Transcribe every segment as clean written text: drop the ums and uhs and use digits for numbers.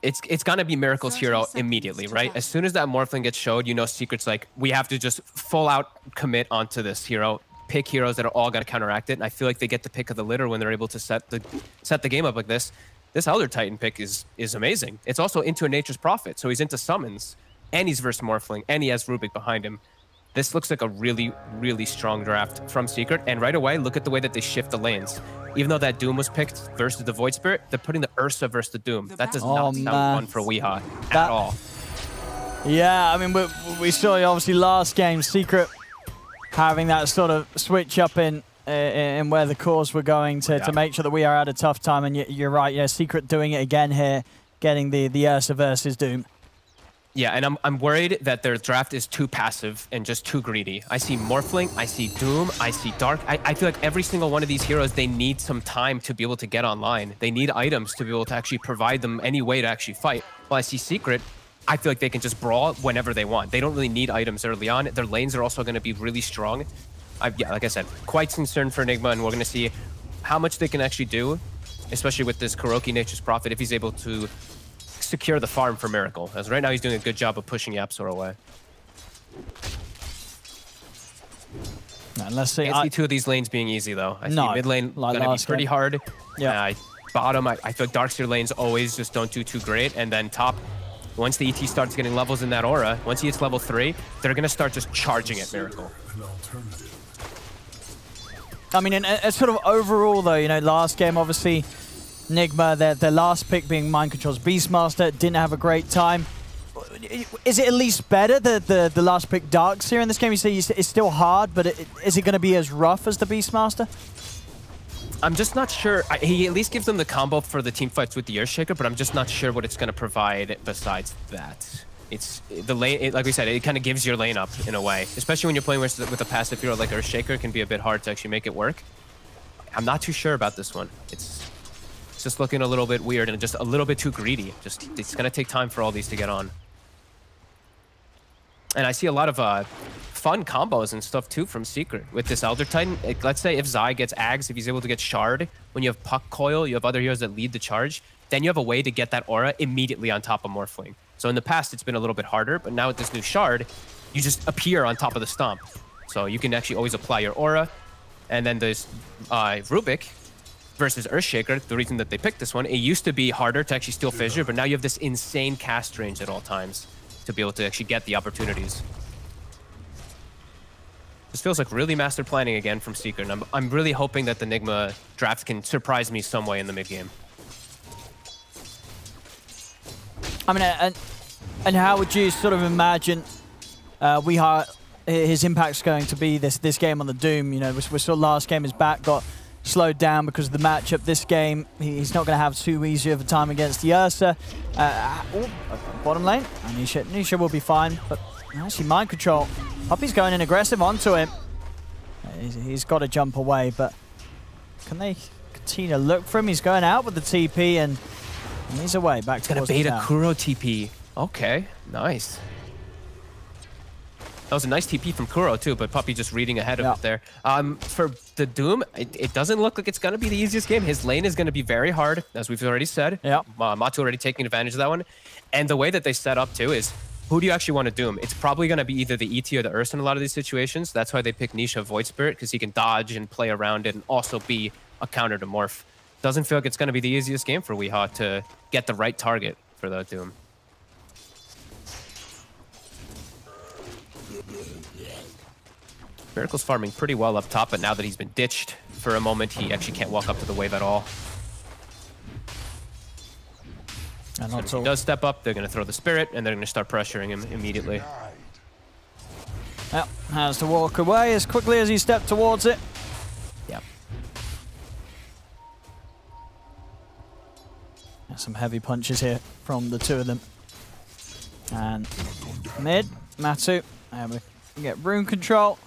it's gonna be Miracle's hero immediately, right? As soon as that Morphling gets showed, you know Secret's like, we have to just full out commit onto this hero, pick heroes that are all gonna counteract it, and I feel like they get the pick of the litter when they're able to set the game up like this. This Elder Titan pick is amazing. It's also into a Nature's Prophet, so he's into summons, and he's versus Morphling, and he has Rubik behind him. This looks like a really, really strong draft from Secret, and right away, look at the way that they shift the lanes. Even though that Doom was picked versus the Void Spirit, they're putting the Ursa versus the Doom. That does not sound fun for Weehaw at all. Yeah, I mean, we saw obviously last game, Secret having that sort of switch up in where the cores were going to make sure that we are at a tough time. And you're right, yeah, Secret doing it again here, getting the Ursa versus Doom. Yeah, and I'm worried that their draft is too passive and just too greedy. I see Morphling, I see Doom, I see Dark. I feel like every single one of these heroes, they need some time to be able to get online. They need items to be able to actually provide them any way to actually fight. While I see Secret, I feel like they can just brawl whenever they want. They don't really need items early on. Their lanes are also going to be really strong. Yeah, like I said, quite concerned for Nigma, and we're going to see how much they can actually do, especially with this Kuroki Nature's Prophet, if he's able to secure the farm for Miracle, as right now he's doing a good job of pushing Yapsor away. Let's see. I see two of these lanes being easy though. I see mid lane gonna be pretty hard. Yeah. Bottom, I feel like Darkseer lanes always just don't do too great, and then top, once the ET starts getting levels in that aura, once he hits level 3, they're gonna start just charging at Miracle. I mean, and sort of overall though, you know, last game obviously Nigma, their last pick being Mind Control's Beastmaster, didn't have a great time. Is it at least better, the last pick Darkseer in this game? You say it's still hard, but is it going to be as rough as the Beastmaster? I'm just not sure. He at least gives them the combo for the team fights with the Earthshaker, but I'm just not sure what it's going to provide besides that. It's the lane, like we said, it kind of gives your lane up in a way, especially when you're playing with a passive hero like Earthshaker. It can be a bit hard to actually make it work. I'm not too sure about this one. It's just looking a little bit weird and just a little bit too greedy. It's gonna take time for all these to get on. And I see a lot of fun combos and stuff too from Secret with this Elder Titan. Let's say if Zai gets Ags, if he's able to get Shard, when you have Puck Coil, you have other heroes that lead the charge, then you have a way to get that aura immediately on top of Morphling. So in the past, it's been a little bit harder, but now with this new Shard, you just appear on top of the stomp. So you can actually always apply your aura. And then there's Rubik versus Earthshaker, the reason that they picked this one, it used to be harder to actually steal Fissure, but now you have this insane cast range at all times to be able to actually get the opportunities. This feels like really master planning again from Secret, and I'm really hoping that the Nigma draft can surprise me some way in the mid game. I mean, and how would you sort of imagine his impact's going to be this game on the Doom? You know, we saw last game his back got slowed down because of the matchup. This game, he's not going to have too easy of a time against the Ursa. Bottom lane, Nisha will be fine, but actually Mind Control. Puppy's going in aggressive onto him. He's got to jump away, but can they continue to look for him? He's going out with the TP and he's away back to the beta Kuro TP. Okay, nice. That was a nice TP from Kuro too, but Puppy just reading ahead of it there. For the Doom, it doesn't look like it's going to be the easiest game. His lane is going to be very hard, as we've already said. Yeah. Matu already taking advantage of that one. And the way that they set up too is, who do you actually want to Doom? It's probably going to be either the ET or the Ursa in a lot of these situations. That's why they pick Nisha Void Spirit, because he can dodge and play around it and also be a counter to Morph. Doesn't feel like it's going to be the easiest game for Weehaw to get the right target for the Doom. Miracle's farming pretty well up top, but now that he's been ditched for a moment, he actually can't walk up to the wave at all. And so if he does step up, they're going to throw the Spirit, and they're going to start pressuring him immediately. Yep, has to walk away as quickly as he stepped towards it. Yep. Some heavy punches here from the two of them. And mid, Matu, able to get rune control.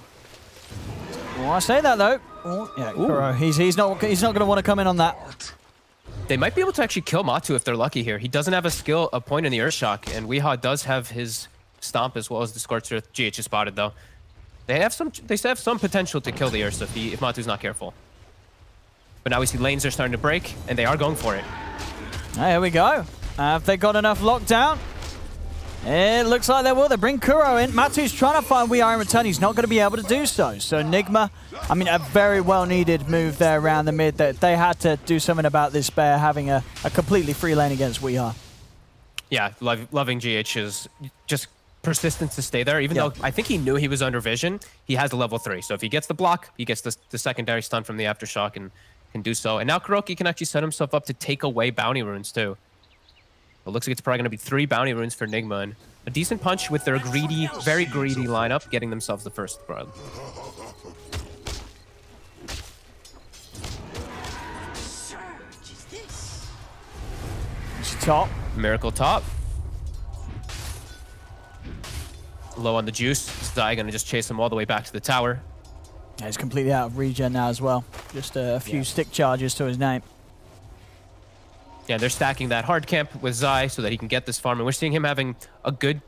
Oh, I say that though. Oh, yeah, Kuro, he's not going to want to come in on that. They might be able to actually kill Matu if they're lucky here. He doesn't have a point in the Earthshock, and Weehaw does have his Stomp as well as the Scorched Earth. GH is spotted though. They still have some potential to kill the Ursa if Matu's not careful. But now we see lanes are starting to break, and they are going for it. Here we go. Have they got enough lockdown? It looks like they will. They bring Kuro in. Matu's trying to find We Are in return. He's not going to be able to do so. So Nigma, I mean, a very well-needed move there around the mid. They had to do something about this bear having a completely free lane against We Are. Yeah, loving GH's just persistence to stay there, even though I think he knew he was under vision. He has a level 3. So if he gets the block, he gets the secondary stun from the Aftershock and can do so. And now Kuroki can actually set himself up to take away bounty runes too. It looks like it's probably going to be 3 bounty runes for Nigma, and a decent punch with their greedy, very greedy lineup, getting themselves the first blood. Top. Miracle top. Low on the juice. Zai going to just chase him all the way back to the tower. Yeah, he's completely out of regen now as well. Just a few stick charges to his name. Yeah, they're stacking that hard camp with Zai so that he can get this farm. And we're seeing him having a good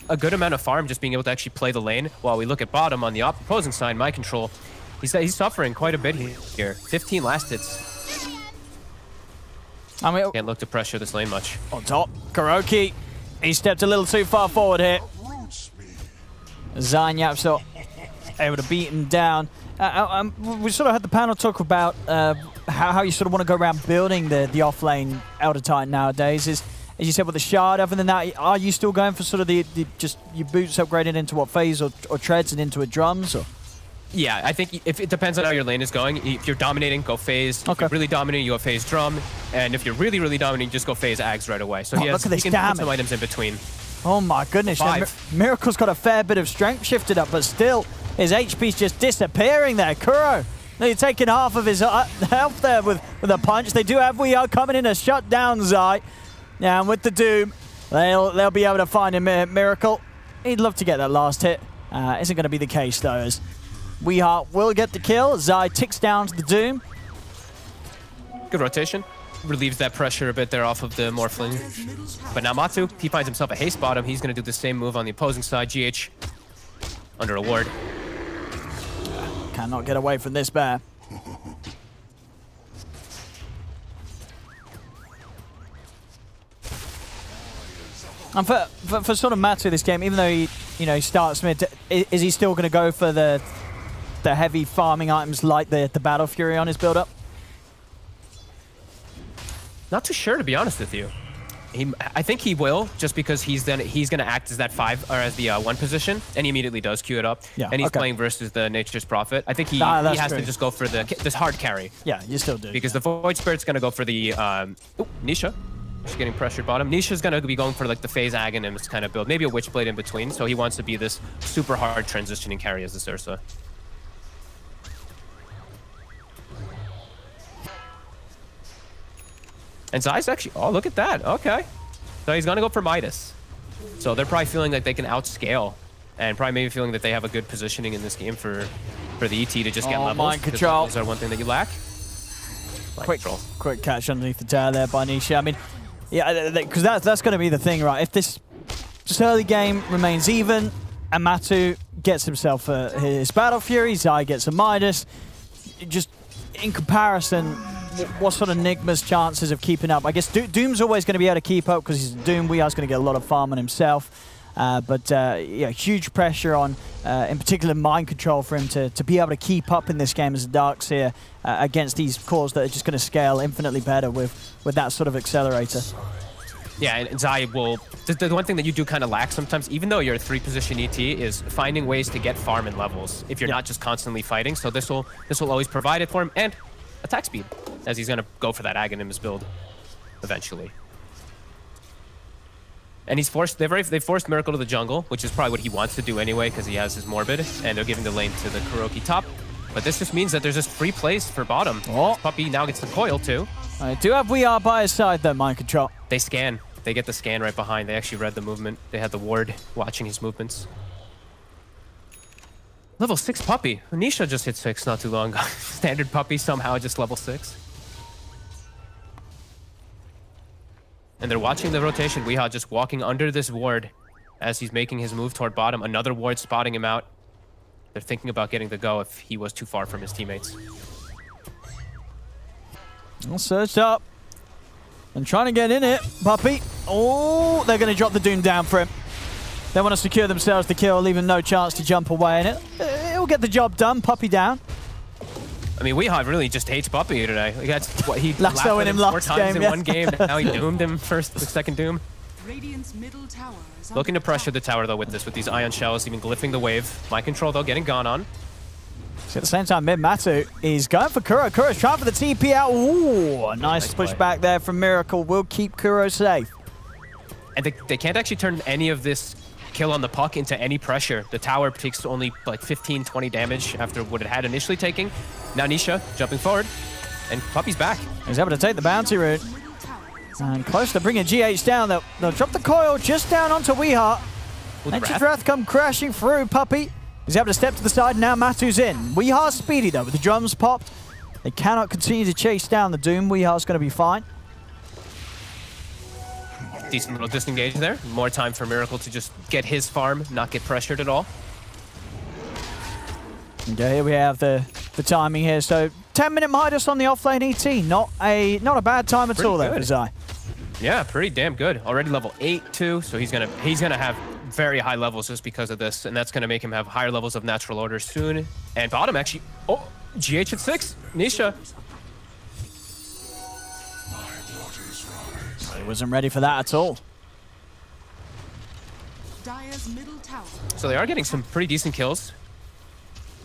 amount of farm, just being able to actually play the lane. While we look at bottom on the opposing side, My Control, he's suffering quite a bit here. 15 last hits. I mean, can't look to pressure this lane much. On top, Kuroki. He stepped a little too far forward here. Zainyapso able to beat him down. We sort of had the panel talk about how you sort of want to go around building the off-lane Elder Titan nowadays. As you said with the shard, other than that, are you still going for sort of the just your boots upgraded into what phase or treads and into a drums? Or? Yeah, I think if it depends on how your lane is going. If you're dominating, go phase. If you're really dominating, you go phase drum. And if you're really, really dominating, just go phase ags right away. So he can put some items in between. Oh my goodness. Miracle's got a fair bit of strength shifted up, but still his HP's just disappearing there. Kuro, they're taking half of his health there with a punch. They do have We Are coming in to shut down Zai. Yeah, and with the Doom, they'll be able to find him. Miracle, he'd love to get that last hit. Isn't going to be the case though, as We Are will get the kill. Zai ticks down to the Doom. Good rotation. Relieves that pressure a bit there off of the Morphling. But now Matu, he finds himself a haste bottom. He's going to do the same move on the opposing side. GH under a ward. Cannot get away from this bear. And for sort of Matu this game, even though he starts mid, is he still going to go for the heavy farming items like the Battle Fury on his build up? Not too sure, to be honest with you. I think he will, just because he's going to act as that 5 or as the 1 position, and he immediately does queue it up. Yeah, and he's playing versus the Nature's Prophet. I think he has to just go for this hard carry. Yeah, you still do. Because the Void Spirit's going to go for the Nisha. She's getting pressured bottom. Nisha's going to be going for like the phase Aghanim's kind of build, maybe a Witchblade in between. So he wants to be this super hard transitioning carry as the Ursa. And Zai's actually, oh, look at that. Okay. So he's going to go for Midas. So they're probably feeling like they can outscale and probably maybe feeling that they have a good positioning in this game for the ET to just get levels. Mind control. Is that one thing that you lack? Quick catch underneath the tower there by Nisha. I mean, yeah, because that's going to be the thing, right? If this early game remains even and Matu gets himself his Battle Fury, Zai gets a Midas, just in comparison, what sort of Nigma's chances of keeping up? I guess Doom's always going to be able to keep up because he's Doom. We are going to get a lot of farm on himself. Yeah, huge pressure on, in particular, mind control for him to be able to keep up in this game as a Darks here against these cores that are just going to scale infinitely better with that sort of accelerator. Yeah, and Zai will... The one thing that you do kind of lack sometimes, even though you're a 3-position ET, is finding ways to get farm and levels if you're not just constantly fighting. So this will always provide it for him, and attack speed, as he's going to go for that Aghanim's build eventually. And he's forced... They forced Miracle to the jungle, which is probably what he wants to do anyway, because he has his Morbid, and they're giving the lane to the Kuroki top. But this just means that there's just free plays for bottom. Oh. Puppy now gets the coil too. I do have We Are by his side though, mind control. They scan. They get the scan right behind. They actually read the movement. They had the ward watching his movements. Level 6 Puppy. Nisha just hit 6 not too long ago. Standard Puppy somehow just level 6. And they're watching the rotation. Weehaw just walking under this ward as he's making his move toward bottom. Another ward spotting him out. They're thinking about getting the go if he was too far from his teammates. All surged up. And trying to get in it, Puppey. Oh, they're going to drop the Doom down for him. They want to secure themselves the kill, leaving no chance to jump away in it. It'll get the job done. Puppey down. I mean, Weehaw really just hates Puppey today. Like, that's what he lassoing him four times in one game. Now he doomed him the second Doom. Radiant's middle tower is Looking to pressure the tower though with these ion shells, even glyphing the wave. Mind control though, getting gone on. So at the same time, Matu is going for Kuro. Kuro's trying for the TP out. Ooh, a nice push back there from Miracle. Will keep Kuro safe. And they can't actually turn any of this kill on the puck into any pressure. The tower takes only like 15, 20 damage after what it had initially taking. Now Nisha jumping forward, and Puppey's back. He's able to take the bounty route. And close to bringing GH down. They'll drop the coil just down onto Weehaw. Nature's Wrath come crashing through. Puppey is able to step to the side. Now Matu's in. Weeha's speedy though with the drums popped. They cannot continue to chase down the Doom. Weeha's going to be fine. Decent little disengage there. More time for Miracle to just get his farm, not get pressured at all. Okay, here we have the timing here. So 10-minute Midas on the offlane ET. Not a bad time at all there for Zai. Yeah, pretty damn good. Already level 8 too, so he's gonna have very high levels just because of this, and that's gonna make him have higher levels of natural order soon. And bottom actually, oh, GH at 6, Nisha. He wasn't ready for that at all. Dire's middle tower. So they are getting some pretty decent kills,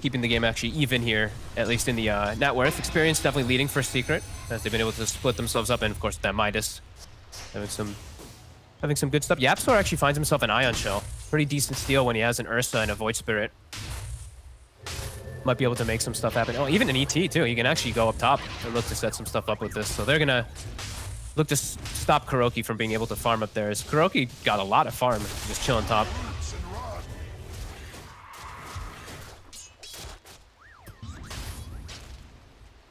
keeping the game actually even here, at least in the net worth. Experience definitely leading for Secret, as they've been able to split themselves up, and of course that Midas having some good stuff. Yapsor actually finds himself an Ion Shell. Pretty decent steal when he has an Ursa and a Void Spirit. Might be able to make some stuff happen. Oh, even an ET too. He can actually go up top and look to set some stuff up with this. So they're gonna look to stop Kuroki from being able to farm up there, as Kuroki got a lot of farm, just chilling top.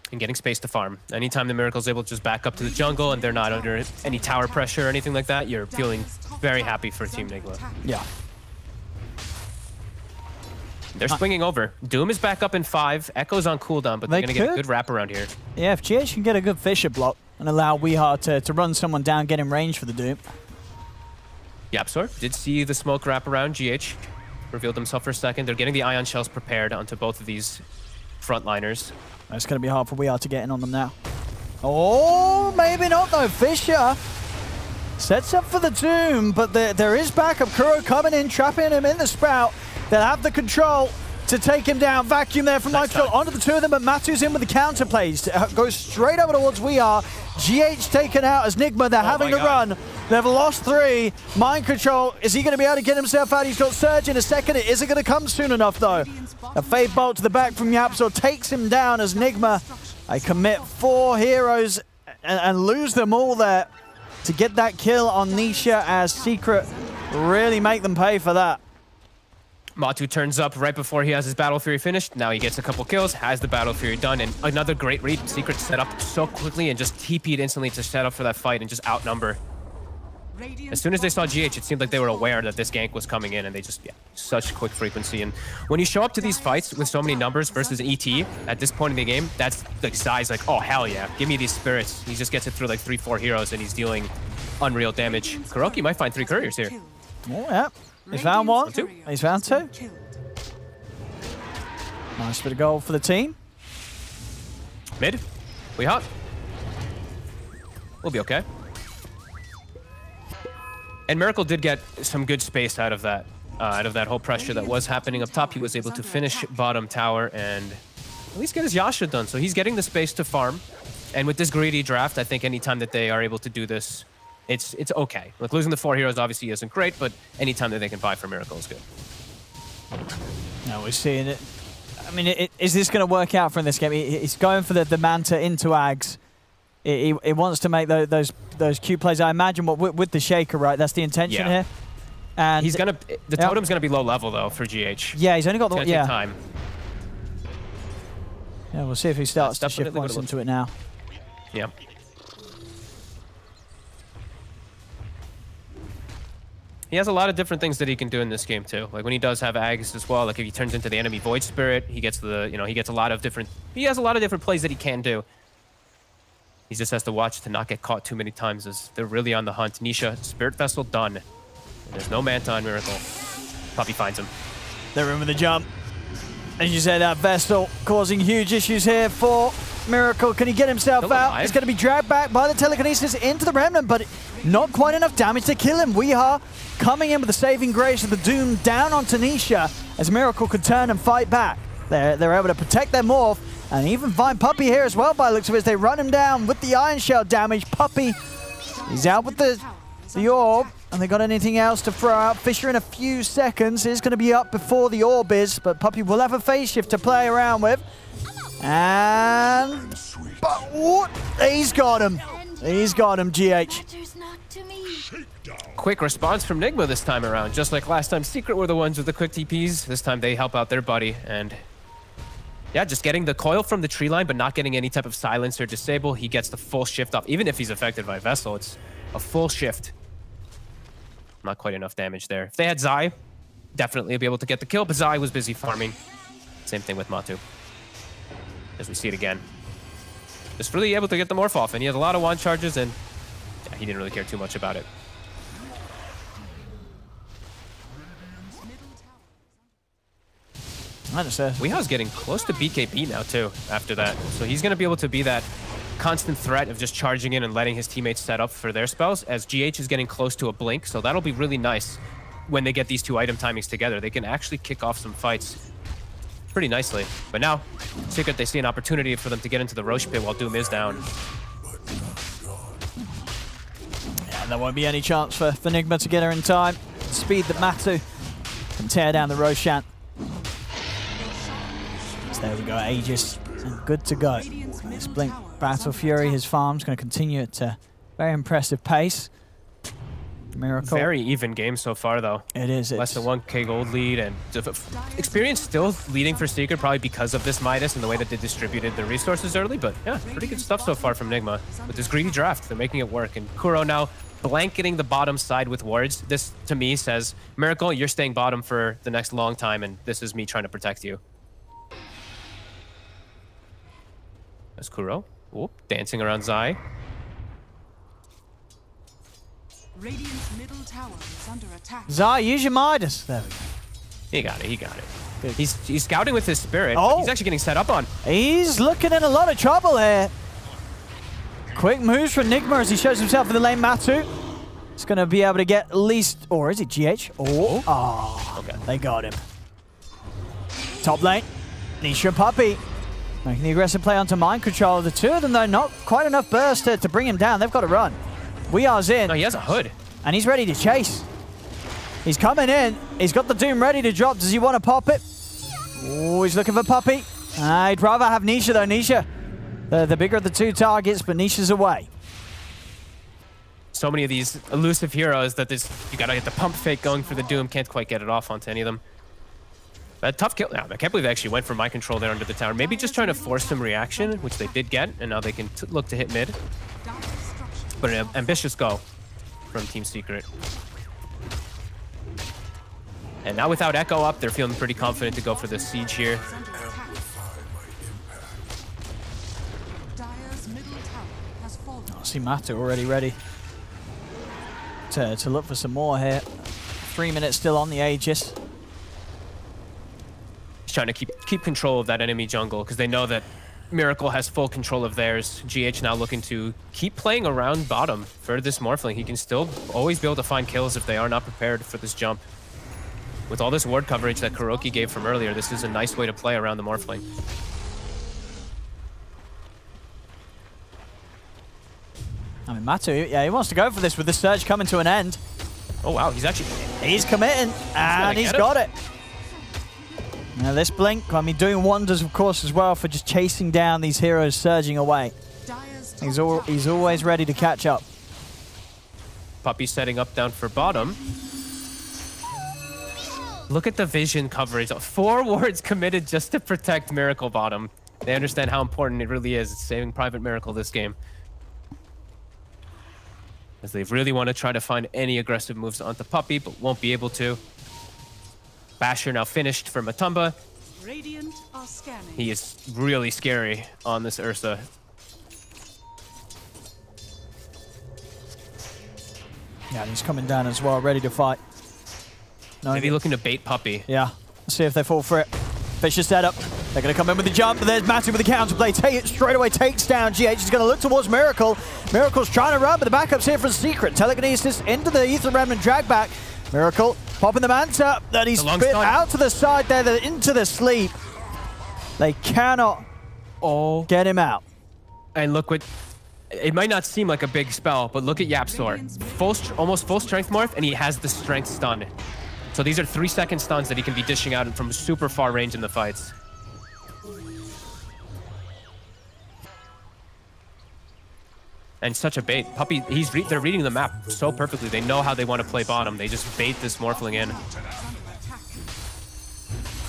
And getting space to farm. Anytime the Miracle's able to just back up to the jungle and they're not under any tower pressure or anything like that, you're feeling very happy for Team Nigma. Yeah. They're swinging over. Doom is back up in 5. Echo's on cooldown, but they're going to get a good wraparound here. Yeah, if GH can get a good Fisher block and allow Weehaw to run someone down, get in range for the Doom. Yapsor did see the smoke wraparound. GH revealed himself for a second. They're getting the Ion Shells prepared onto both of these frontliners. It's going to be hard for Weehaw to get in on them now. Oh, maybe not though. Fisher sets up for the Doom, but there is backup. Kuro coming in, trapping him in the Sprout. They'll have the control to take him down. Vacuum there from Nightfall onto the two of them, but Matu's in with the counter plays. Goes straight over towards Weehaw. GH taken out as Nigma. They're having to run. They've lost 3. Mind control. Is he going to be able to get himself out? He's got Surge in a second. It isn't going to come soon enough, though. A Fade Bolt to the back from Yapsor takes him down as Nigma. They commit 4 heroes and lose them all there to get that kill on Nisha, as Secret really make them pay for that. Matu turns up right before he has his Battle Fury finished. Now he gets a couple kills, has the Battle Fury done, and another great read. Secret set up so quickly and just TP'd instantly to set up for that fight and just outnumber. As soon as they saw GH, it seemed like they were aware that this gank was coming in, and they just, such quick frequency. And when you show up to these fights with so many numbers versus an ET at this point in the game, that's like Zai's like, oh, hell yeah, give me these spirits. He just gets it through like 3-4 heroes, and he's dealing unreal damage. Kuroki might find 3 couriers here. Oh, yeah. He's found 1. He's found 2. Nice bit of gold for the team. Mid. We hot. We'll be okay. And Miracle did get some good space out of that whole pressure that was happening up top. He was able to finish bottom tower and at least get his Yasha done. So he's getting the space to farm. And with this greedy draft, I think anytime that they are able to do this, it's okay. Like, losing the 4 heroes obviously isn't great, but anytime that they can buy for Miracle is good. Now we're seeing it. I mean, is this going to work out for him this game? He's going for the Manta into Ags. He wants to make those Q plays. I imagine with the Shaker, right? That's the intention here. And he's gonna. The totem's gonna be low level though for GH. Yeah, he's only got the take time. Yeah, we'll see if he starts to shift once into it now. Yeah. He has a lot of different things that he can do in this game too. Like when he does have Ags as well. Like if he turns into the enemy Void Spirit, he gets he gets a lot of different. He has a lot of different plays that he can do. He just has to watch to not get caught too many times as they're really on the hunt. Nisha, Spirit Vessel done. And there's no Manta on Miracle. Puppey finds him. They're in with the jump. As you said, that Vessel causing huge issues here for Miracle. Can he get himself out? He's going to be dragged back by the telekinesis into the Remnant, but not quite enough damage to kill him. We are coming in with the saving grace of the Doom down on Tanisha as Miracle could turn and fight back. They're able to protect their morph and even find Puppey here as well by the looks of it as they run him down with the Iron Shell damage. Puppey, he's out with the orb. And they got anything else to throw out? Fisher in a few seconds is going to be up before the orb is, but Puppey will have a phase shift to play around with. And... but what? He's got him. He's got him, GH. Quick response from Nigma this time around. Just like last time, Secret were the ones with the quick TPs. This time they help out their buddy. And yeah, just getting the coil from the tree line, but not getting any type of silence or disable. He gets the full shift off. Even if he's affected by Vessel, it's a full shift. Not quite enough damage there. If they had Zai, definitely be able to get the kill, but Zai was busy farming. Same thing with Matu. As we see it again. Just really able to get the morph off, and he has a lot of wand charges, and yeah, he didn't really care too much about it. Weehao's getting close to BKB now, too, after that. So he's going to be able to be that constant threat of just charging in and letting his teammates set up for their spells, as GH is getting close to a blink, so that'll be really nice when they get these two item timings together. They can actually kick off some fights pretty nicely. But now, Secret, they see an opportunity for them to get into the Roche pit while Doom is down. Yeah, there won't be any chance for Nigma to get her in time. Speed that Matu can tear down the Roshan. So there we go, Aegis, and good to go. This Blink Battle Fury, his farm's going to continue at a very impressive pace. Miracle. Very even game so far, though. It is. Less than 1k gold lead, and experience still leading for Secret, probably because of this Midas and the way that they distributed the resources early. But yeah, pretty good stuff so far from Nigma. With this greedy draft, they're making it work. And Kuro now blanketing the bottom side with wards. This, to me, says, Miracle, you're staying bottom for the next long time, and this is me trying to protect you. That's Kuro. Whoop, dancing around Zai. Radiant's middle tower is under attack. Zai, use your Midas. There we go. He got it, he got it. Good. He's scouting with his spirit. Oh. He's actually getting set up on. He's looking in a lot of trouble here. Quick moves from Nigma as he shows himself in the lane. Matu. He's going to be able to get at least... or is it GH? Oh, okay. They got him. Top lane. Nisha Puppey. Making the aggressive play onto mind control. The two of them, though, not quite enough burst to bring him down. They've got to run. Weehao's in. No, he has a hood. And he's ready to chase. He's coming in. He's got the Doom ready to drop. Does he want to pop it? Oh, he's looking for Puppey. I'd rather have Nisha, though. Nisha, the bigger of the two targets, but Nisha's away. So many of these elusive heroes that you got to get the pump fake going for the Doom. Can't quite get it off onto any of them. But tough kill. Now, I can't believe they actually went for mind control there under the tower. Maybe just trying to force some reaction, which they did get, and now they can look to hit mid. But an ambitious go from Team Secret. And now without Echo up, they're feeling pretty confident to go for the siege here. I see Matu already ready to look for some more here. 3 minutes still on the Aegis. He's trying to keep control of that enemy jungle because they know that Miracle has full control of theirs. GH now looking to keep playing around bottom for this Morphling. He can still always be able to find kills if they are not prepared for this jump. With all this ward coverage that Kuroki gave from earlier, this is a nice way to play around the Morphling. I mean, Matu, yeah, he wants to go for this with the surge coming to an end. Oh, wow, he's committing, and he's got it. Now this Blink, I mean, doing wonders, of course, as well for just chasing down these heroes surging away. He's always ready to catch up. Puppey setting up down for bottom. Look at the vision coverage. 4 wards committed just to protect Miracle bottom. They understand how important it really is. It's saving Private Miracle this game. As they really want to try to find any aggressive moves onto Puppey, but won't be able to. Basher now finished for Matumba. Radiant are scanning. He is really scary on this Ursa. Yeah, and he's coming down as well, ready to fight. No, Maybe looking to bait Puppey. Yeah, let's see if they fall for it. Vicious setup. They're going to come in with the jump, but there's Matty with the counterplay. Straight away takes down GH. He's going to look towards Miracle. Miracle's trying to run, but the backup's here from Secret. Telekinesis into the Ether Remnant drag back. Miracle popping the Manta. Then he's spit out to the side there, into the sleep. They cannot get him out. And look what... It might not seem like a big spell, but look at YapzOr. Almost full strength morph, and he has the strength stun. So these are 3-second stuns that he can be dishing out from super far range in the fights. And such a bait. Puppey, they're reading the map so perfectly. They know how they want to play bottom. They just bait this Morphling in.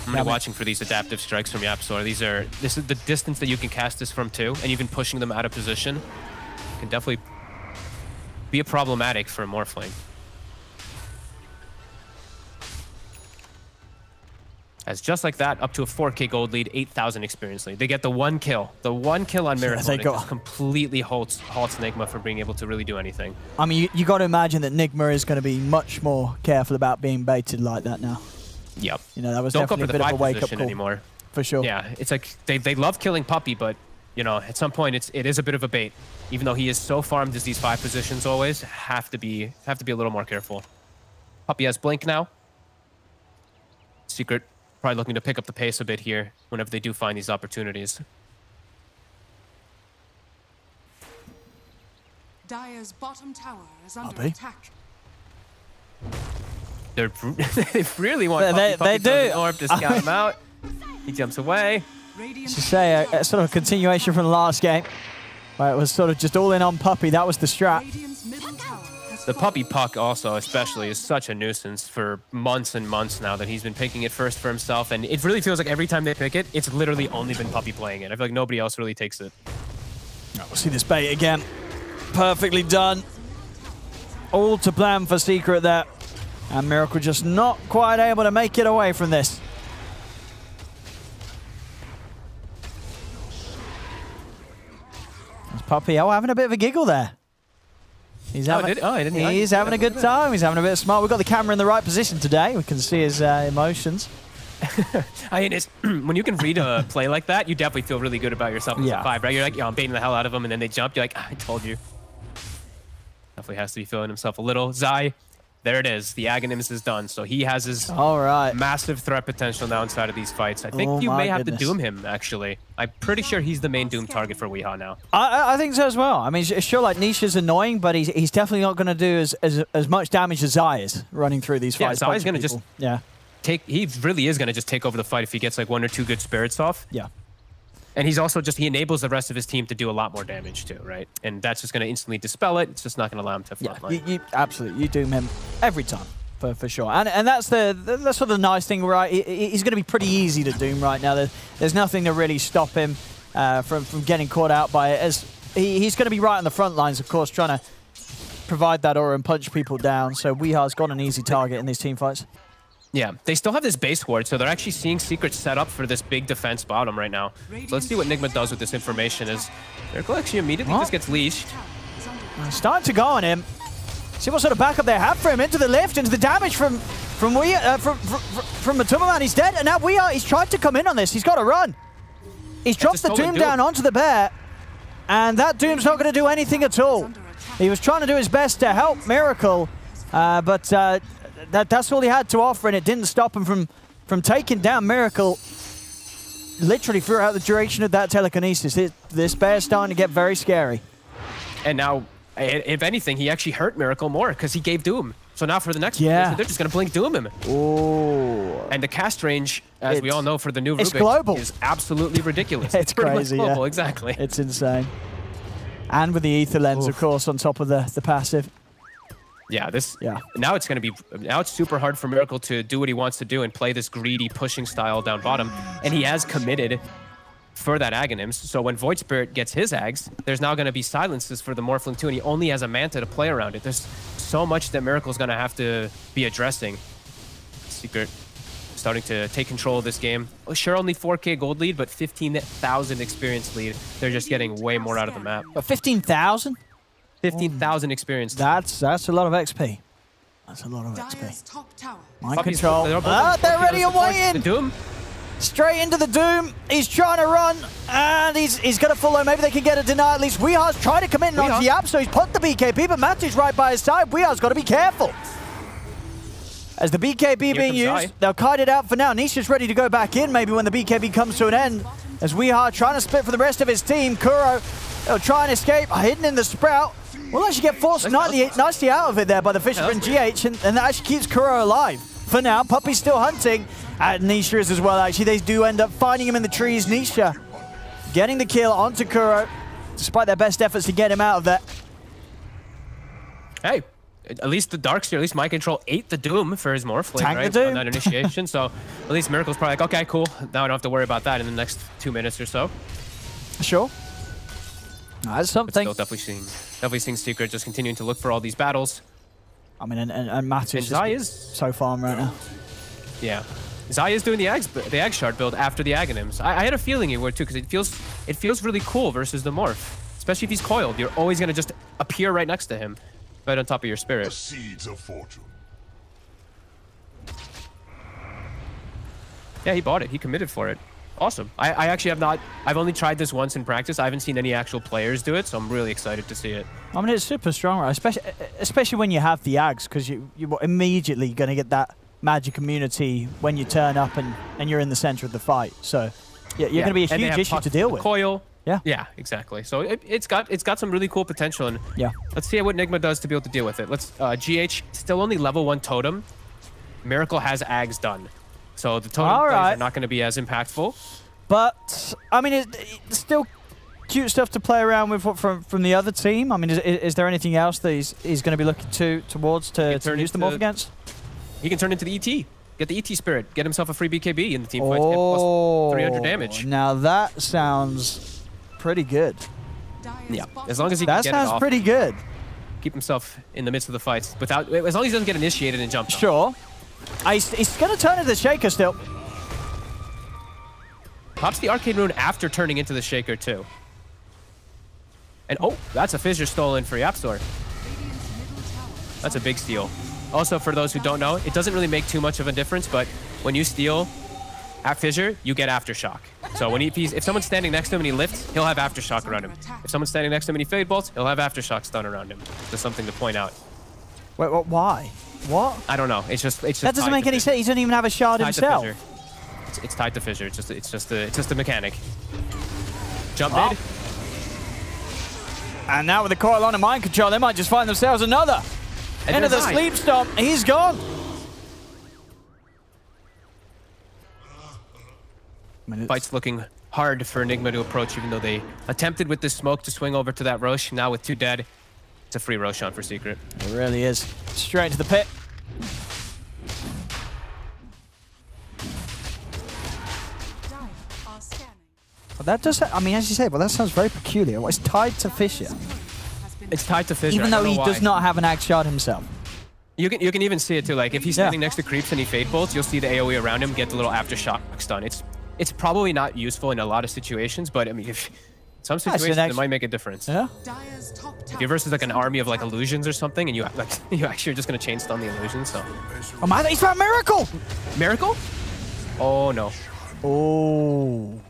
I'm really watching for these adaptive strikes from YapzOr. This is the distance that you can cast this from too, and even pushing them out of position can definitely be a problematic for a Morphling. As just like that, up to a 4K gold lead, 8,000 experience lead. They get the one kill. The one kill on Miracle. It just completely halts Nigma from being able to really do anything. I mean, you got to imagine that Nigma is going to be much more careful about being baited like that now. Yep. You know, that was definitely a bit of a wake-up call anymore. For sure. Yeah, it's like they love killing Puppey, but you know, at some point it is a bit of a bait. Even though he is so farmed as these 5 positions always, have to be a little more careful. Puppey has Blink now. Secret probably looking to pick up the pace a bit here whenever they do find these opportunities. Dire's bottom tower is under attack. They really want Puppey to orb to scout him out. He jumps away. To say a sort of a continuation from the last game, where it was sort of just all in on Puppey. That was the strat. The Puppey puck also, especially, is such a nuisance for months and months now that he's been picking it first for himself, and it really feels like every time they pick it, it's literally only been Puppey playing it. I feel like nobody else really takes it. We'll see this bait again. Perfectly done. All to plan for Secret there. And Miracle just not quite able to make it away from this. There's Puppey having a bit of a giggle there. He's having, he's having a good time. He's having a bit of smart. We've got the camera in the right position today. We can see his emotions. I mean, when you can read a play like that, you definitely feel really good about yourself as a 5, right? You're like, I'm baiting the hell out of them, and then they jump. You're like, I told you. Definitely has to be feeling himself a little. Zai, there it is. The Aghanim's is done. So he has his massive threat potential now inside of these fights. I think you may have to doom him, actually. I'm pretty sure he's the main doom target for Weehaw now. I think so as well. I mean, sure, like, Nisha's annoying, but he's definitely not going to do as much damage as Zai is running through these fights. Yeah, Zai's going to just he really is going to just take over the fight if he gets like 1 or 2 good spirits off. Yeah. And he's also he enables the rest of his team to do a lot more damage too, right? And that's just going to instantly dispel it. It's just not going to allow him to frontline. Absolutely. You doom him every time, for sure. And that's sort of the nice thing, right? He's going to be pretty easy to doom right now. There's nothing to really stop him from getting caught out by it. As he's going to be right on the front lines, of course, trying to provide that aura and punch people down. So Weeha's got an easy target in these team fights. Yeah, they still have this base ward, so they're actually seeing Secret set up for this big defense bottom right now. So let's see what Nigma does with this information as Miracle actually immediately just gets leashed. Starting to go on him. See what sort of backup they have for him. Into the lift, into the damage from Matuma. He's dead, and now he's tried to come in on this. He's got to run. He's dropped the Doom down onto the bear, and that Doom's not going to do anything at all. He was trying to do his best to help Miracle, but that's all he had to offer, and it didn't stop him from taking down Miracle literally throughout the duration of that telekinesis. This bear's starting to get very scary. And now, if anything, he actually hurt Miracle more because he gave Doom. So now for the next one, they're just going to blink Doom him. Ooh. And the cast range, as we all know for the new Rubik, is absolutely ridiculous. It's crazy, global, exactly. It's insane. And with the Ether Lens, of course, on top of the passive. Yeah, now it's super hard for Miracle to do what he wants to do and play this greedy pushing style down bottom. And he has committed for that Aghanims. So when Void Spirit gets his Ags, there's now going to be silences for the Morphling too, and he only has a Manta to play around it. There's so much that Miracle's going to have to be addressing. Secret starting to take control of this game. Well, sure, only 4K gold lead, but 15,000 experience lead. They're just getting way more out of the map. But 15,000? 15,000 experience. That's a lot of XP. That's a lot of Dire's XP. top tower. Mind control. They're ready and waiting. The Doom. Straight into the Doom. He's trying to run, and he's going to follow. Maybe they can get a deny at least. Weehar's trying to commit onto the app, so he's put the BKB, but Matu's right by his side. Weehar's got to be careful. As the BKB being used, they'll kite it out for now. Nisha's ready to go back in, maybe when the BKB comes to an end. As Weehar trying to split for the rest of his team. Kuro, they'll try and escape, hidden in the Sprout. Will actually get forced nicely out of it there by the Fisherman GH, and that actually keeps Kuro alive. For now, Puppy's still hunting. Nisha is as well, actually. They do end up finding him in the trees. Nisha getting the kill onto Kuro, despite their best efforts to get him out of there. Hey, at least the Darkster, at least Mind Control ate the Doom for his Morphling, Tank right? the Doom. On that initiation. So at least Miracle's probably like, okay, cool. Now I don't have to worry about that in the next 2 minutes or so. Sure. That's something. But still definitely seeing Secret just continuing to look for all these battles. I mean, and Matt is so farm right now. Yeah. Zai is doing the Ag Shard build after the Aghanims. I had a feeling he would too, because it feels really cool versus the Morph. Especially if he's coiled. You're always going to just appear right next to him. Right on top of your Spirit. The seeds of fortune. Yeah, he bought it. He committed for it. Awesome. I actually have not... I've only tried this once in practice. I haven't seen any actual players do it, so I'm really excited to see it. I mean, it's super strong, right? Especially when you have the Ags, because you're immediately going to get that magic immunity when you turn up and you're in the center of the fight. So you're going to be a huge issue to deal with. Coil. Yeah. Yeah, exactly. So it's got some really cool potential, and yeah. Let's see what Nigma does to be able to deal with it. Let's GH still only level 1 totem. Miracle has Ags done, so the totem plays are not going to be as impactful. But I mean, it's still cute stuff to play around with from the other team. I mean, is there anything else that he's going to be looking towards to use them off against? He can turn into the ET. Get the ET Spirit. Get himself a free BKB in the team fight. Get plus 300 damage. Now that sounds pretty good. Yeah, as long as he can get it off. That sounds pretty good. Keep himself in the midst of the fights as long as he doesn't get initiated and jumped. Sure. He's going to turn into the Shaker still. Pops the Arcane Rune after turning into the Shaker too. And that's a Fissure stolen for Yapstor. That's a big steal. Also, for those who don't know, it doesn't really make too much of a difference, but when you steal at Fissure, you get Aftershock. So when if someone's standing next to him and he lifts, he'll have Aftershock around him. If someone's standing next to him and he Fade Bolts, he'll have Aftershock stun around him. Just something to point out. Wait, why? What? I don't know. It's just that doesn't make any sense. He doesn't even have a shard himself. It's tied to Fissure. It's just a mechanic. Jump mid. And now with the coil on and Mind Control, they might just find themselves another. Into the Sleep Stomp. He's gone. Fight's looking hard for Nigma to approach, even though they attempted with this smoke to swing over to that Rosh. Now with 2 dead, it's a free Roshan for Secret. It really is. Straight to the pit. Well, that does, I mean, as you say, well, that sounds very peculiar. Well, it's tied to Fissure. It's tied to Fissure. Even though he does not have an Ag Shard himself. You can even see it too. Like if he's standing next to creeps and he Fade Bolts, you'll see the AoE around him get the little Aftershock stun. It's probably not useful in a lot of situations, but I mean, if some situations it might make a difference. Yeah. If you're versus like an army of like illusions or something, and you actually are just gonna chain stun the illusions. So. Oh man, he's found Miracle. Miracle? Oh no. Oh.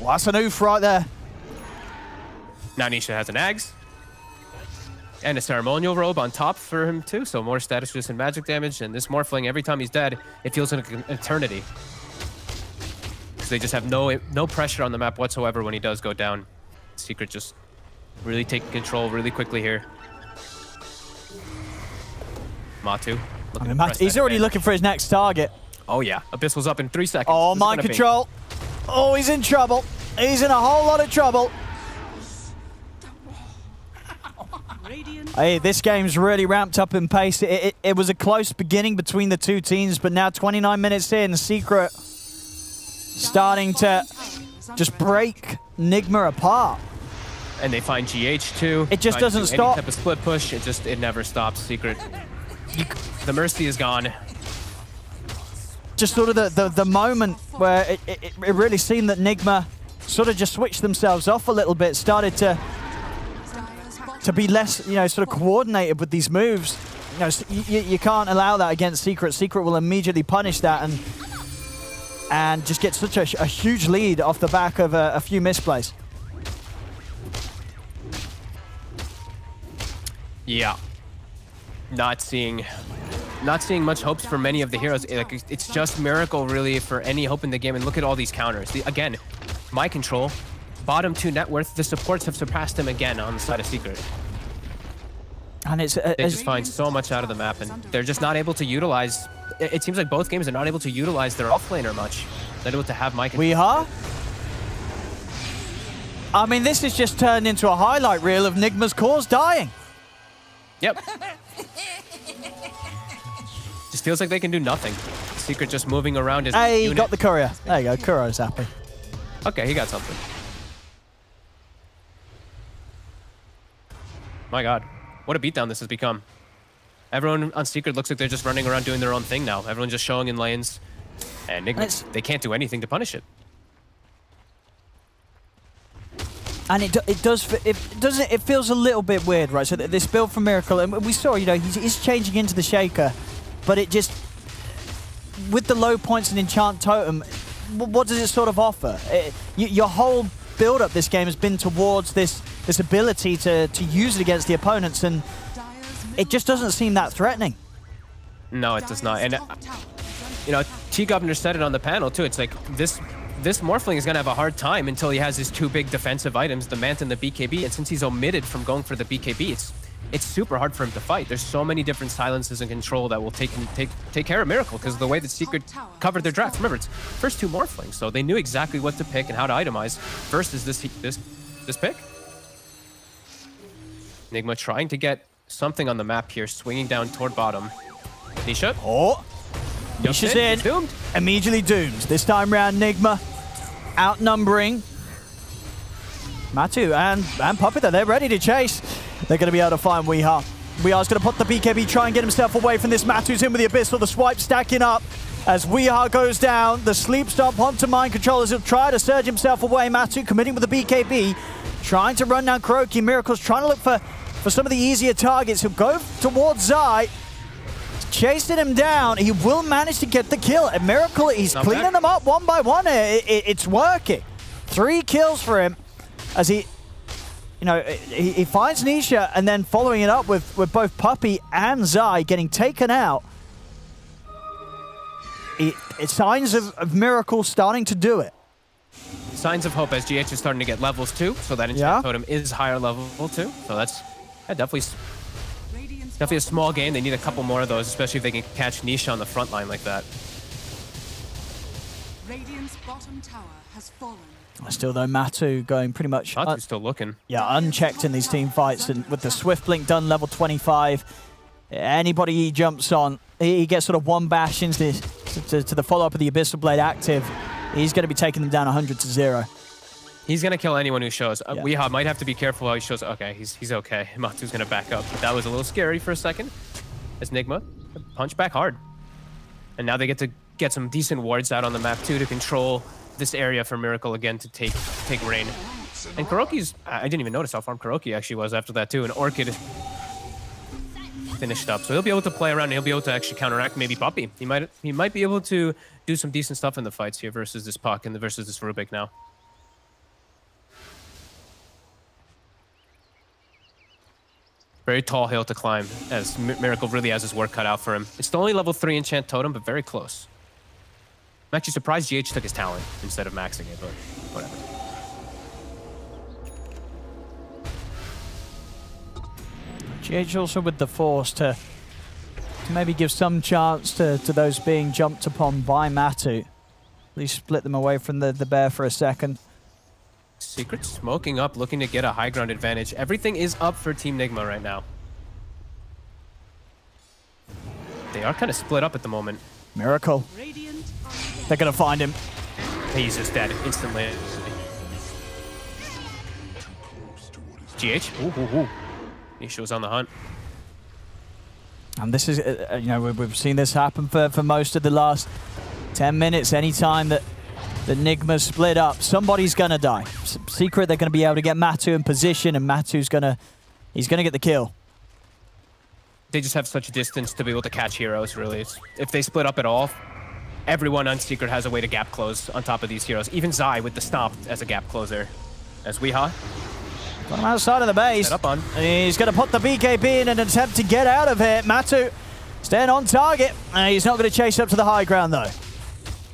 Well, that's an oof right there. Now Nisha has an Ags. And a Ceremonial Robe on top for him too, so more status resistant magic damage, and this Morphling, every time he's dead, it feels like an eternity. Because they just have no pressure on the map whatsoever when he does go down. Secret just really taking control really quickly here. Matu. He's already looking for his next target. Oh yeah, Abyssal's up in 3 seconds. Oh, Mind Control. Oh, he's in trouble. He's in a whole lot of trouble. Hey, this game's really ramped up in pace. It was a close beginning between the two teams, but now 29 minutes in, Secret starting to just break Nigma apart. And they find GH too. It just doesn't stop. Any type of split push, it never stops. Secret. The Mercy is gone. Just sort of the moment where it really seemed that Nigma sort of just switched themselves off a little bit, started to to be less, you know, sort of coordinated with these moves. You know, you can't allow that against Secret. Secret will immediately punish that and just get such a huge lead off the back of a few misplays. Yeah. Not seeing much hopes for many of the heroes. It's just Miracle really for any hope in the game. And look at all these counters. Again, my control, bottom 2 net worth. The supports have surpassed him again on the side of Secret. And it's they just find so much out of the map, and they're just not able to utilize. It seems like both games are not able to utilize their offlaner much. Not able to have my control. Weeha? I mean, this has just turned into a highlight reel of Nigma's cores dying. Yep. Just feels like they can do nothing. Secret just moving around his Hey, unit. got the courier. There you go, Kuro's happy. Okay, he got something. My god. What a beatdown this has become. Everyone on Secret looks like they're just running around doing their own thing now. Everyone's just showing in lanes. And Nigma, they can't do anything to punish it. And it feels a little bit weird, right? So this build from Miracle, and we saw, you know, he's changing into the Shaker, but it just, with the low points and Enchant Totem, what does it sort of offer? Your whole build-up this game has been towards this ability to use it against the opponents, and it just doesn't seem that threatening. No, it does not. And, you know, T-Governor said it on the panel, too. It's like, this Morphling is going to have a hard time until he has his 2 big defensive items, the Mant and the BKB, and since he's omitted from going for the BKB, it's super hard for him to fight. There's so many different silences and control that will take care of Miracle, because of the way that Secret covered their draft. Remember, it's first 2 Morphlings, so they knew exactly what to pick and how to itemize versus this pick. Nigma trying to get something on the map here, swinging down toward bottom. Nisha. Oh, Nisha's in. Doomed. Immediately doomed. This time round, Nigma outnumbering Matu and Puppet. They're ready to chase. They're going to be able to find Weeha. Weeha's going to put the BKB, try and get himself away from this. Matu's in with the Abyssal. The swipe stacking up as Weeha goes down. The sleep stomp onto Mind Control as he'll try to surge himself away. Matu committing with the BKB, trying to run down Kuroki. Miracle's trying to look for some of the easier targets. He'll go towards Zai. Chasing him down. He will manage to get the kill. And Miracle, he's cleaning them up one by one. It's working. 3 kills for him as he finds Nisha and then following it up with both Puppy and Zai getting taken out. It's signs of Miracle starting to do it. Signs of hope as GH is starting to get levels too, so that Enchant Totem is higher level too. So that's definitely a small game. They need a couple more of those, especially if they can catch Nisha on the front line like that. Radiant's bottom tower has fallen. Still though, Matu going pretty much... Matu's still looking. Yeah, unchecked in these team fights, and with the Swift Blink done level 25, anybody he jumps on, he gets sort of one bash into to the follow-up of the Abyssal Blade active. He's going to be taking them down 100-0. He's going to kill anyone who shows. Weeha might have to be careful how he shows. Okay, he's okay. Matu's going to back up. But that was a little scary for a second. As Nigma punch back hard. And now they get to get some decent wards out on the map too to control this area for Miracle again to take reign. And Kuroki's... I didn't even notice how farm Kuroki actually was after that too. And Orchid finished up. So he'll be able to play around and he'll be able to actually counteract maybe Puppy. He might be able to do some decent stuff in the fights here versus this Puck and versus this Rubik now. Very tall hill to climb, as Miracle really has his work cut out for him. It's the only level 3 Enchant Totem, but very close. I'm actually surprised GH took his talent instead of maxing it, but whatever. GH also with the Force to maybe give some chance to those being jumped upon by Matu. At least split them away from the bear for a second. Secret smoking up, looking to get a high ground advantage. Everything is up for Team Nigma right now. They are kind of split up at the moment. Miracle. They're going to find him. He's just dead instantly. GH. Ooh. Nisha was on the hunt. And this is, you know, we've seen this happen for most of the last 10 minutes. Anytime that the Nigma's split up, somebody's going to die. Secret, they're going to be able to get Matu in position, and Matu's going to he's going to get the kill. They just have such a distance to be able to catch heroes, really. If they split up at all, everyone on Secret has a way to gap close on top of these heroes. Even Zai with the stomp as a gap closer. As Weehaw. Got him outside of the base. Set up on. He's going to put the BKB in an attempt to get out of here. Matu staying on target. He's not going to chase up to the high ground, though.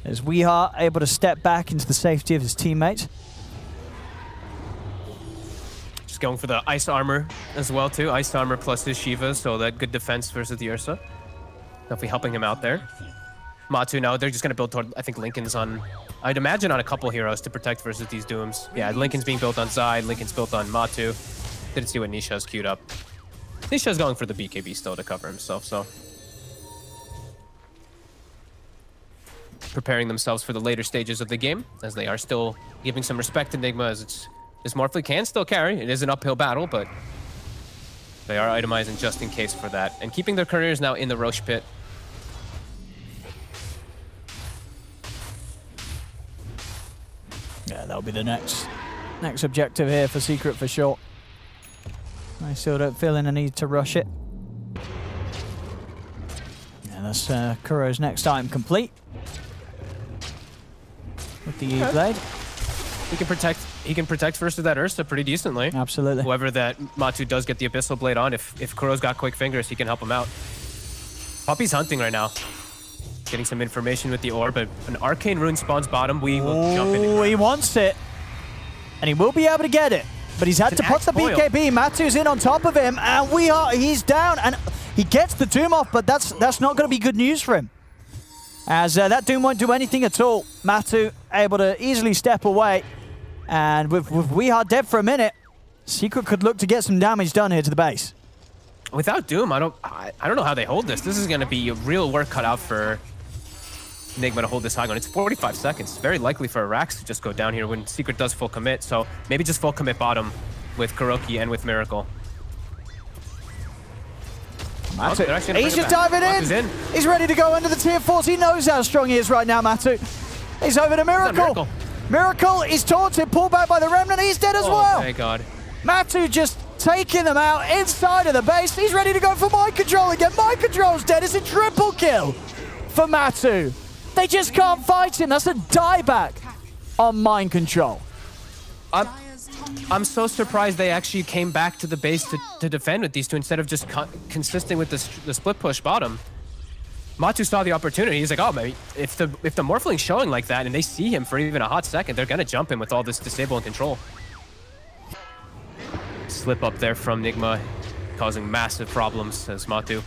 As Weehaw able to step back into the safety of his teammates. Just going for the ice armor as well, too. Ice armor plus his Shiva, so that good defense versus the Ursa. Definitely helping him out there. Matu, now they're just going to build toward, I think, Linken's on... I'd imagine on a couple heroes to protect versus these Dooms. Yeah, Linken's being built on Zai, Linken's built on Matu. Didn't see what Nisha's queued up. Nisha's going for the BKB still to cover himself, so... Preparing themselves for the later stages of the game, as they are still giving some respect to Nigma, as this Morphling can still carry. It is an uphill battle, but they are itemizing just in case for that. And keeping their careers now in the Roche pit. Yeah, that'll be the next objective here for Secret for sure. I still don't feel any need to rush it. Yeah, that's Kuro's next item complete. With the E-Blade. He can protect versus that Ursa pretty decently. Absolutely. Whoever that Matu does get the Abyssal Blade on, if Kuro's got quick fingers, he can help him out. Puppy's hunting right now. Getting some information with the orb, but an arcane rune spawns bottom. We will jump in. Oh, he wants it. And he will be able to get it. But he's had to put the BKB. Matu's in on top of him, and he's down. And he gets the Doom off, but that's not going to be good news for him. As that Doom won't do anything at all. Matu able to easily step away. And with Weehaw dead for a minute, Secret could look to get some damage done here to the base. Without Doom, I don't know how they hold this. This is going to be a real work cut out for Nigma to hold this high ground. It's 45 seconds. Very likely for Arax to just go down here when Secret does full commit. So maybe just full commit bottom with Kuroki and with Miracle. He's just diving in. He's ready to go under the tier 4s. He knows how strong he is right now, Matu. He's over to Miracle. Miracle is taunted, pulled back by the Remnant. He's dead as well. Oh my god. Matu just taking them out inside of the base. He's ready to go for Mind Control again. Mind Control's dead. It's a triple kill for Matu. They just can't fight him. That's a dieback on Mind Control. I'm so surprised they actually came back to the base to defend with these two instead of just consisting with the split push bottom. Matu saw the opportunity. He's like, oh, maybe if the Morphling's showing like that and they see him for even a hot second, they're going to jump him with all this disable and control. Slip up there from Nigma, causing massive problems as Matu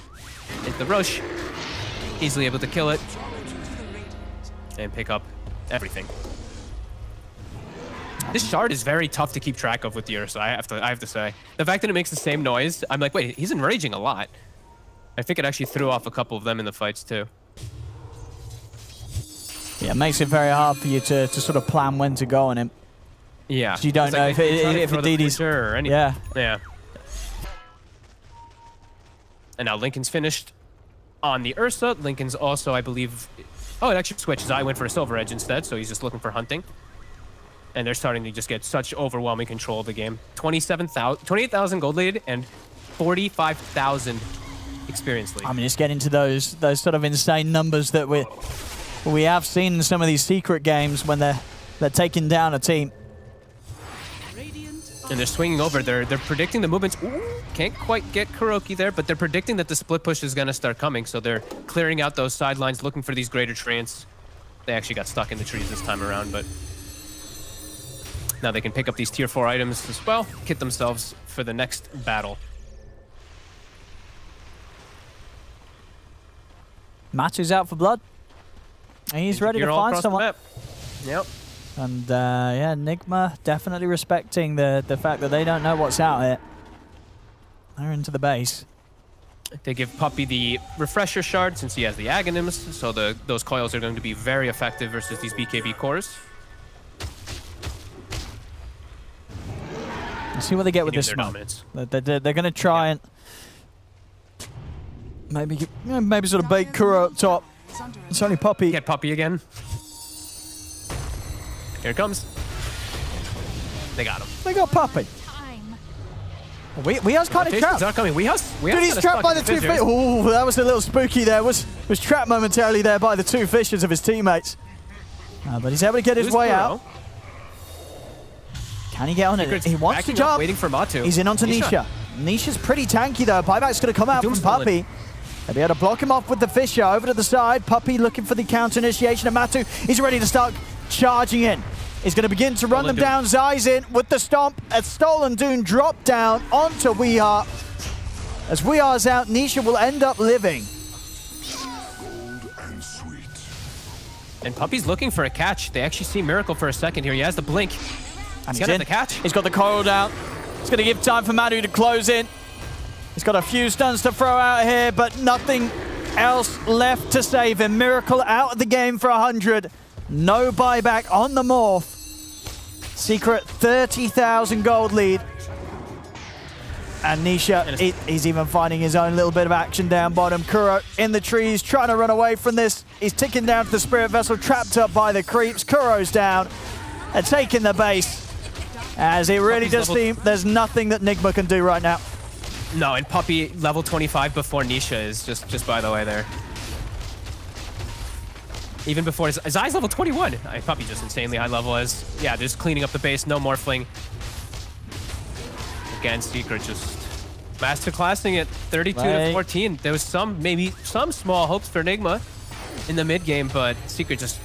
hit the Roche. Easily able to kill it and pick up everything. This shard is very tough to keep track of with the Ursa, I have to say. The fact that it makes the same noise, I'm like, wait, he's enraging a lot. I think it actually threw off a couple of them in the fights too. Yeah, it makes it very hard for you to sort of plan when to go on him. Yeah. You don't know if a DD's... or anything. Yeah. Yeah. And now Linken's finished on the Ursa. Linken's also, I believe... Oh, it actually switched. I went for a Silver Edge instead, so he's just looking for hunting. And they're starting to just get such overwhelming control of the game. 28,000 gold lead and 45,000 experience lead. I mean, it's getting to those sort of insane numbers that we have seen in some of these Secret games when they're taking down a team. And they're swinging over. They're predicting the movements. Ooh, can't quite get Kuroki there, but they're predicting that the split push is going to start coming. So they're clearing out those sidelines, looking for these greater treants. They actually got stuck in the trees this time around, but now they can pick up these tier 4 items as well, kit themselves for the next battle. Matu's out for blood. He's ready to find someone. Yep. And yeah, Nigma definitely respecting the fact that they don't know what's out here. They're into the base. They give Puppy the refresher shard since he has the Aghanims, so those coils are going to be very effective versus these BKB cores. Let's see what they get with this one. They're going to try and maybe sort of bait Kuro up top. It's only Puppy. Get Puppy again. Here it comes. They got him. They got Puppy. Weehar's kind of trapped. Not coming. Weehar's Dude, he's trapped by the two fishers. Oh, that was a little spooky there. Was trapped momentarily there by the two fishers of his teammates. But he's able to get his way out. Can he get on it? He wants to jump. Waiting for Matu. He's in onto Nisha. Nisha's pretty tanky though. Buyback's going to come out from Puppey. They'll be able to block him off with the Fisher. Over to the side. Puppey looking for the counter initiation of Matu. He's ready to start charging in. He's going to begin to run them down. Zai's in with the stomp. A Stolen Doom drop down onto Weehar. As Weehar's out, Nisha will end up living. And Puppey's looking for a catch. They actually see Miracle for a second here. He has the blink. And he's got the catch. He's got the coil down. It's going to give time for Matu to close in. He's got a few stuns to throw out here, but nothing else left to save him. Miracle out of the game for 100. No buyback on the morph. Secret 30,000 gold lead. And Nisha, he's even finding his own little bit of action down bottom. Kuro in the trees, trying to run away from this. He's ticking down to the Spirit Vessel, trapped up by the creeps. Kuro's down and taking the base. As it really does seem there's nothing that Nigma can do right now. No, and Puppey level 25 before Nisha is just by the way there. Even before Zai's level 21. Puppey just insanely high level as, yeah, just cleaning up the base, no morphling. Again, Secret just masterclassing it, 32 to 14. There was maybe some small hopes for Nigma in the mid game, but Secret just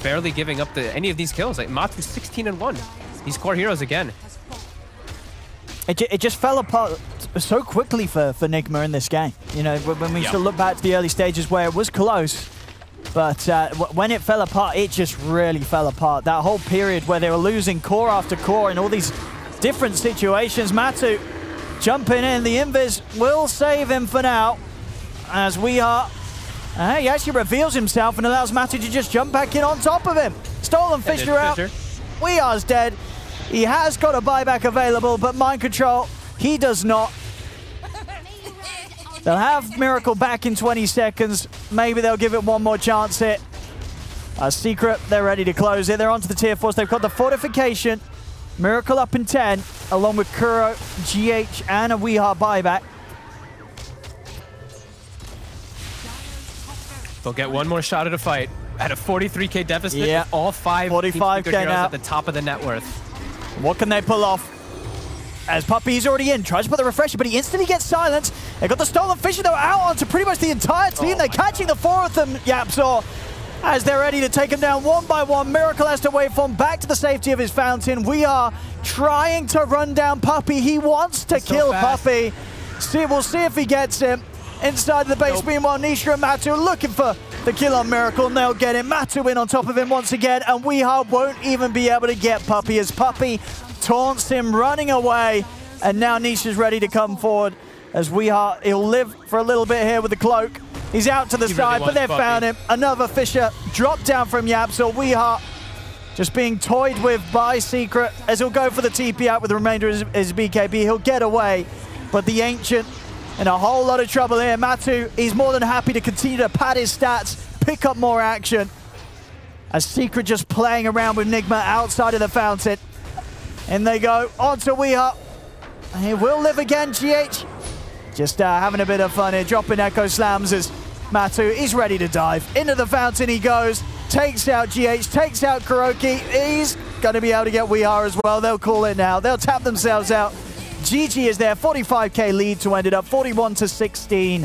barely giving up any of these kills. Like Matu's 16-1. These core heroes again. It just fell apart so quickly for Nigma in this game. You know, when we look back to the early stages where it was close, but when it fell apart, it just really fell apart. That whole period where they were losing core after core in all these different situations. Matu jumping in. The invis will save him for now. As Weehar, he actually reveals himself and allows Matu to just jump back in on top of him. Stolen Fisher out. Weehar's dead. He has got a buyback available, but mind control, he does not. They'll have Miracle back in 20 seconds. Maybe they'll give it one more chance here. Secret, they're ready to close it. They're onto the tier 4s. They've got the fortification. Miracle up in 10, along with Kuro, GH, and a Weehar buyback. They'll get one more shot at a fight. At a 43k deficit, yeah. All 5 45k heroes now at the top of the net worth. What can they pull off? As Puppey's already in, tries to put the refresher, but he instantly gets silenced. They got the Stolen Fisher, though, out onto pretty much the entire team. They're catching the 4 of them, Yapzor, as they're ready to take him down one by one. Miracle has to wait for him back to the safety of his fountain. We are trying to run down Puppey. He wants to kill Puppey. We'll see if he gets him inside the base. Meanwhile, Nisha and Matu looking for the kill on Miracle, and they'll get him. Matu in on top of him once again, and Weehar won't even be able to get Puppey as Puppey taunts him, running away. And now Nisha's ready to come forward as Weehar, he'll live for a little bit here with the cloak. He's out to the side, but they've found him. Another Fisher dropped down from Yapzor. Weehar just being toyed with by Secret as he'll go for the TP out with the remainder of his BKB. He'll get away, but the Ancient in a whole lot of trouble here. Matu, he's more than happy to continue to pad his stats, pick up more action. As Secret just playing around with Nigma outside of the fountain. In they go, onto Weehar. He will live again, GH. Just having a bit of fun here, dropping Echo Slams as Matu, he's ready to dive. Into the fountain he goes, takes out GH, takes out Kuroki. He's going to be able to get Weehar as well. They'll call it now. They'll tap themselves out. GG is there, 45k lead to end it up, 41 to 16.